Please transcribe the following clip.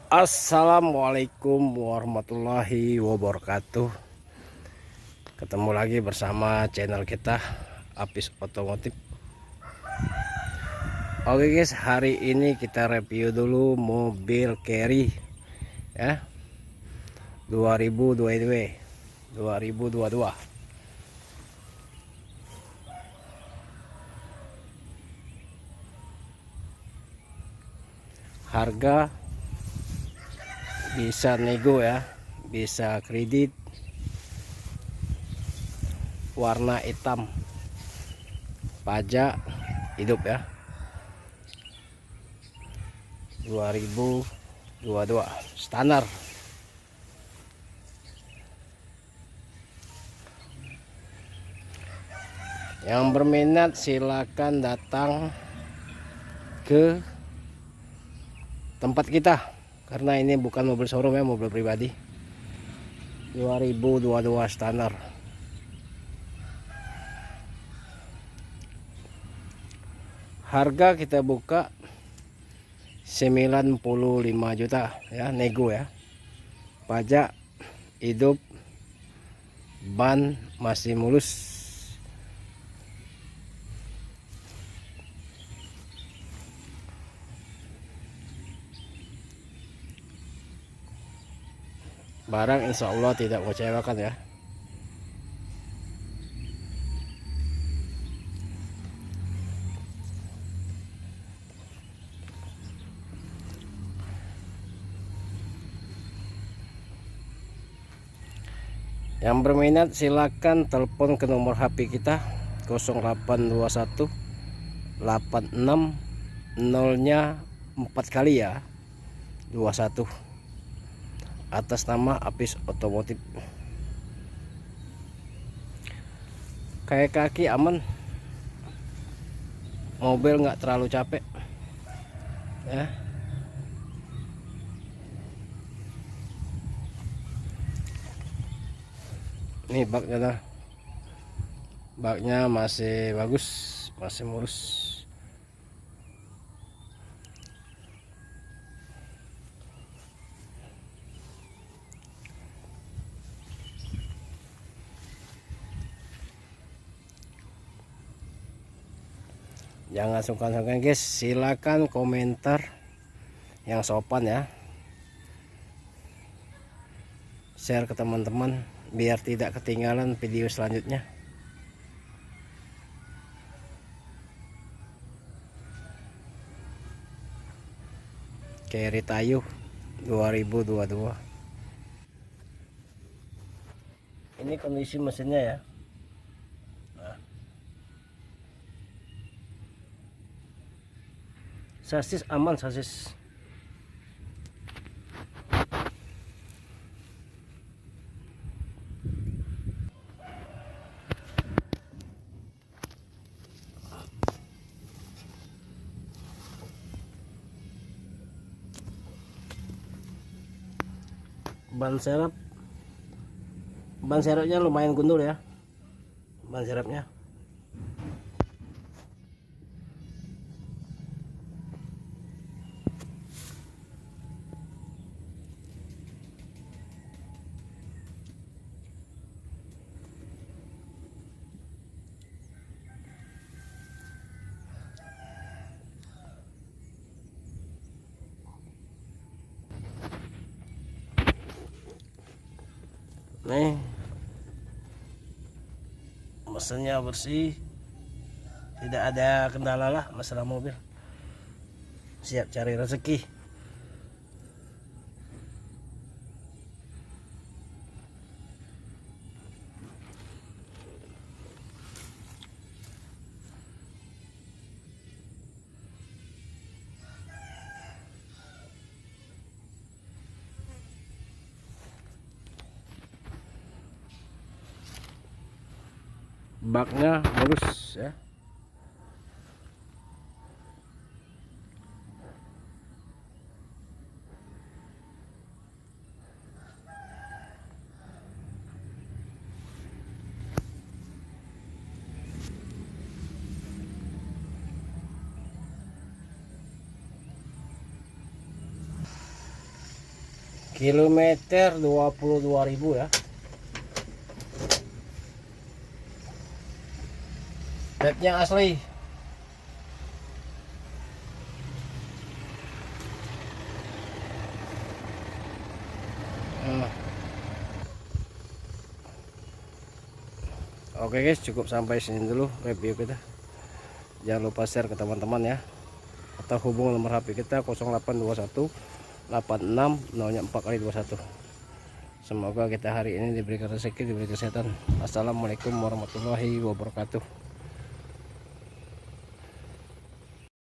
Assalamualaikum warahmatullahi wabarakatuh. Ketemu lagi bersama channel kita Apis Otomotif. Oke guys, hari ini kita review dulu mobil carry ya 2022. Harga bisa nego ya, bisa kredit, warna hitam, pajak hidup ya, 2022 standar. Yang berminat silakan datang ke tempat kita, karena ini bukan mobil showroom ya, mobil pribadi 2022 standar. Harga kita buka 95 juta ya, nego ya, pajak hidup, ban masih mulus. Barang insya Allah tidak mengecewakan ya. Yang berminat silakan telepon ke nomor HP kita 0821 86 0-nya 4 kali ya, 21, atas nama Apis Otomotif. Kayak kaki aman, mobil nggak terlalu capek ya. Ini baknya masih bagus, masih mulus. Jangan sungkan-sungkan guys, silakan komentar yang sopan ya, share ke teman-teman biar tidak ketinggalan video selanjutnya. Carry Tayu 2022. Ini kondisi mesinnya ya. Sasis aman, sasis. Ban serepnya lumayan gundul ya, ban serepnya. Nih, mesinnya bersih, tidak ada kendala lah masalah mobil. Siap cari rezeki. Baknya mulus ya. Kilometer 22.000 ya. Bednya asli. Oke guys, cukup sampai sini dulu review kita. Jangan lupa share ke teman-teman ya, atau hubung nomor HP kita 0821 86 04 kali 21. Semoga kita hari ini diberikan rezeki, diberi kesehatan. Assalamualaikum warahmatullahi wabarakatuh.